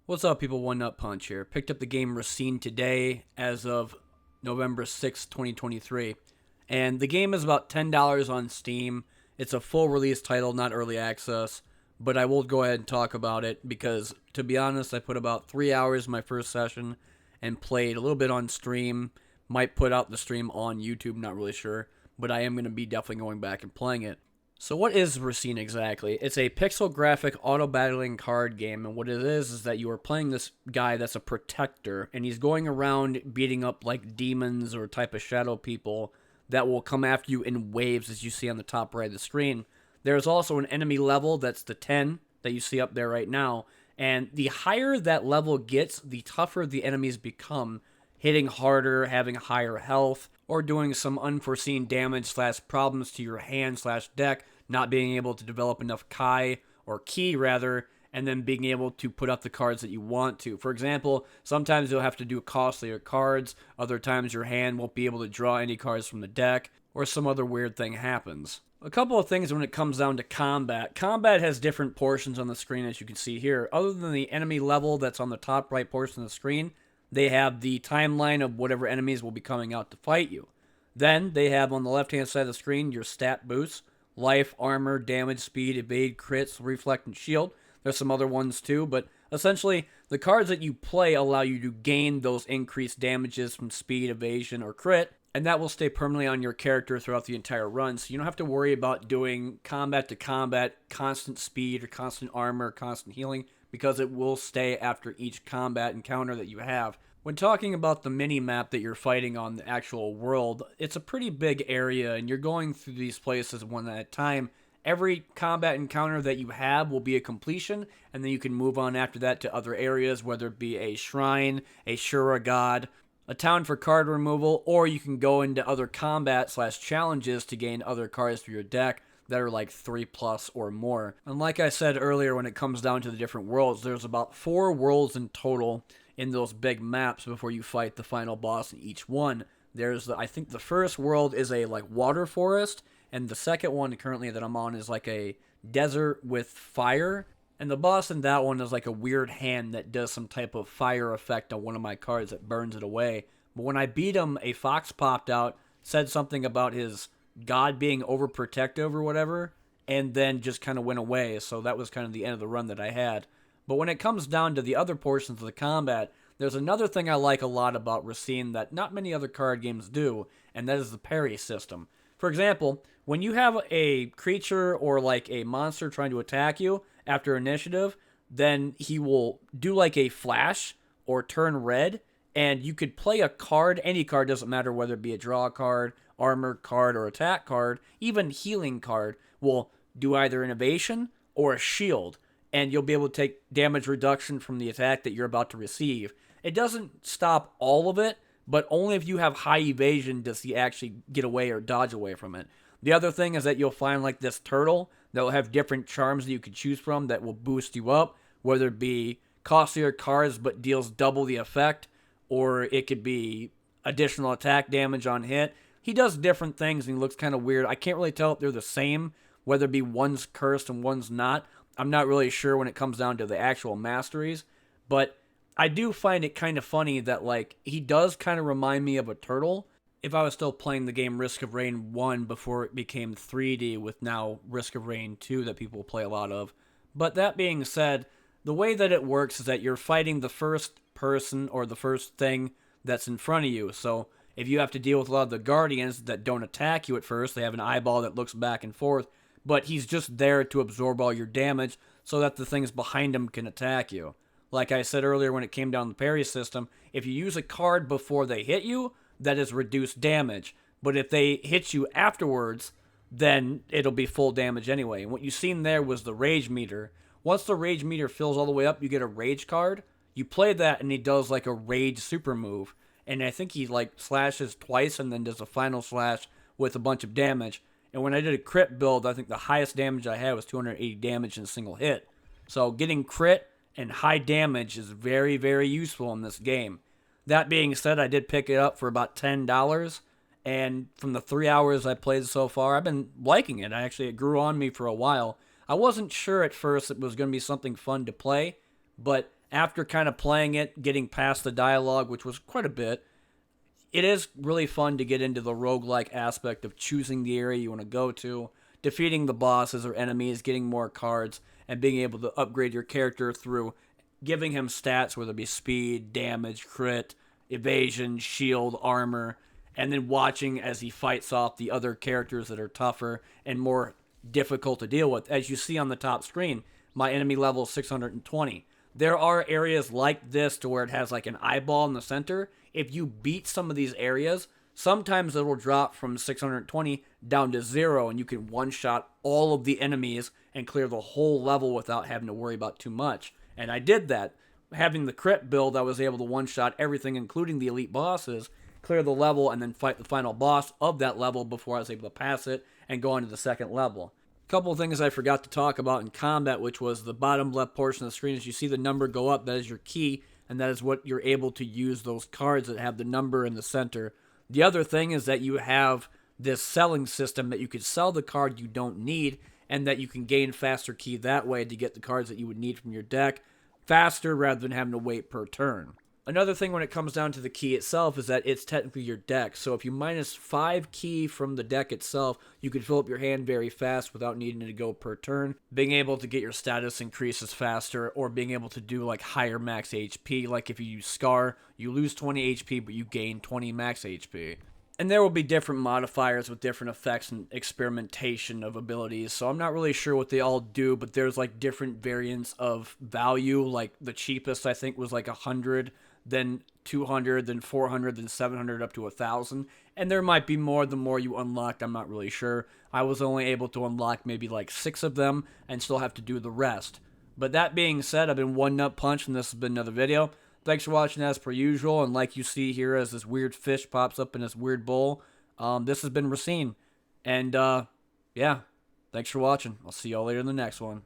What's up, people? One Nut Punch here. Picked up the game Racine today as of November 6th, 2023. And the game is about $10 on Steam. It's a full release title, not early access. But I will go ahead and talk about it because, to be honest, I put about 3 hours in my first session and played a little bit on stream. Might put out the stream on YouTube, not really sure. But I am going to be definitely going back and playing it. So what is Racine exactly? It's a pixel graphic auto battling card game, and what it is that you are playing this guy that's a protector, and he's going around beating up like demons or type of shadow people that will come after you in waves, as you see on the top right of the screen. There's also an enemy level that's the 10 that you see up there right now, and the higher that level gets, the tougher the enemies become, hitting harder, having higher health, or doing some unforeseen damage slash problems to your hand slash deck, not being able to develop enough Kai, or Ki rather, and then being able to put up the cards that you want to. For example, sometimes you'll have to do costlier cards, other times your hand won't be able to draw any cards from the deck, or some other weird thing happens. A couple of things when it comes down to combat. Combat has different portions on the screen, as you can see here. Other than the enemy level that's on the top right portion of the screen, they have the timeline of whatever enemies will be coming out to fight you. Then they have on the left-hand side of the screen your stat boosts: life, armor, damage, speed, evade, crits, reflect, and shield. There's some other ones too, but essentially the cards that you play allow you to gain those increased damages from speed, evasion, or crit, and that will stay permanently on your character throughout the entire run, so you don't have to worry about doing combat to combat, constant speed, or constant armor, or constant healing, because it will stay after each combat encounter that you have. When talking about the mini map that you're fighting on the actual world, it's a pretty big area, and you're going through these places one at a time. Every combat encounter that you have will be a completion, and then you can move on after that to other areas, whether it be a shrine, a Shura god, a town for card removal, or you can go into other combat slash challenges to gain other cards for your deck that are like 3 plus or more. And like I said earlier, when it comes down to the different worlds, there's about 4 worlds in total in those big maps before you fight the final boss in each one. I think the first world is a like water forest, and the second one currently that I'm on is like a desert with fire. And the boss in that one is like a weird hand that does some type of fire effect on one of my cards that burns it away. But when I beat him, a fox popped out, said something about his god being overprotective or whatever, and then just kind of went away. So that was kind of the end of the run that I had. But when it comes down to the other portions of the combat, there's another thing I like a lot about Racine that not many other card games do, and that is the parry system. For example, when you have a creature or like a monster trying to attack you after initiative, then he will do like a flash or turn red, and you could play a card, any card, doesn't matter whether it be a draw card, armor card, or attack card, even healing card, will do either an evasion or a shield, and you'll be able to take damage reduction from the attack that you're about to receive. It doesn't stop all of it, but only if you have high evasion does he actually get away or dodge away from it. The other thing is that you'll find like this turtle that will have different charms that you can choose from that will boost you up, whether it be costlier cards but deals double the effect, or it could be additional attack damage on hit. He does different things and he looks kind of weird. I can't really tell if they're the same, whether it be one's cursed and one's not. I'm not really sure when it comes down to the actual masteries, but I do find it kind of funny that like he does kind of remind me of a turtle. If I was still playing the game Risk of Rain 1 before it became 3D with now Risk of Rain 2 that people play a lot of. But that being said, the way that it works is that you're fighting the first person or the first thing that's in front of you. So if you have to deal with a lot of the guardians that don't attack you at first, they have an eyeball that looks back and forth, but he's just there to absorb all your damage so that the things behind him can attack you. Like I said earlier when it came down to the parry system, if you use a card before they hit you, that is reduced damage. But if they hit you afterwards, then it'll be full damage anyway. And what you seen there was the rage meter. Once the rage meter fills all the way up, you get a rage card. You play that and he does like a rage super move. And I think he like slashes twice and then does a final slash with a bunch of damage. And when I did a crit build, I think the highest damage I had was 280 damage in a single hit. So getting crit and high damage is very, very useful in this game. That being said, I did pick it up for about $10, and from the 3 hours I played so far, I've been liking it. It grew on me for a while. I wasn't sure at first it was going to be something fun to play, but after kind of playing it, getting past the dialogue, which was quite a bit, it is really fun to get into the roguelike aspect of choosing the area you want to go to, defeating the bosses or enemies, getting more cards, and being able to upgrade your character through giving him stats, whether it be speed, damage, crit, evasion, shield, armor, and then watching as he fights off the other characters that are tougher and more difficult to deal with. As you see on the top screen, my enemy level is 620. There are areas like this to where it has like an eyeball in the center. If you beat some of these areas, sometimes it will drop from 620 down to 0, and you can one-shot all of the enemies and clear the whole level without having to worry about too much. And I did that. Having the crit build, I was able to one-shot everything, including the elite bosses, clear the level, and then fight the final boss of that level before I was able to pass it and go on to the second level. A couple of things I forgot to talk about in combat, which was the bottom left portion of the screen. As you see the number go up, that is your key, and that is what you're able to use those cards that have the number in the center. The other thing is that you have this selling system that you could sell the card you don't need, and that you can gain faster key that way to get the cards that you would need from your deck faster rather than having to wait per turn. Another thing when it comes down to the key itself is that it's technically your deck. So if you minus 5 key from the deck itself, you can fill up your hand very fast without needing to go per turn. Being able to get your status increases faster, or being able to do like higher max HP. Like if you use Scar, you lose 20 HP, but you gain 20 max HP. And there will be different modifiers with different effects and experimentation of abilities, so I'm not really sure what they all do, but there's like different variants of value. Like the cheapest I think was like 100, then 200, then 400, then 700, up to 1,000. And there might be more the more you unlocked, I'm not really sure. I was only able to unlock maybe like 6 of them and still have to do the rest. But that being said, I've been One Nut Punch, and this has been another video. Thanks for watching as per usual, and like you see here as this weird fish pops up in this weird bowl, this has been Racine. And, yeah, thanks for watching. I'll see y'all later in the next one.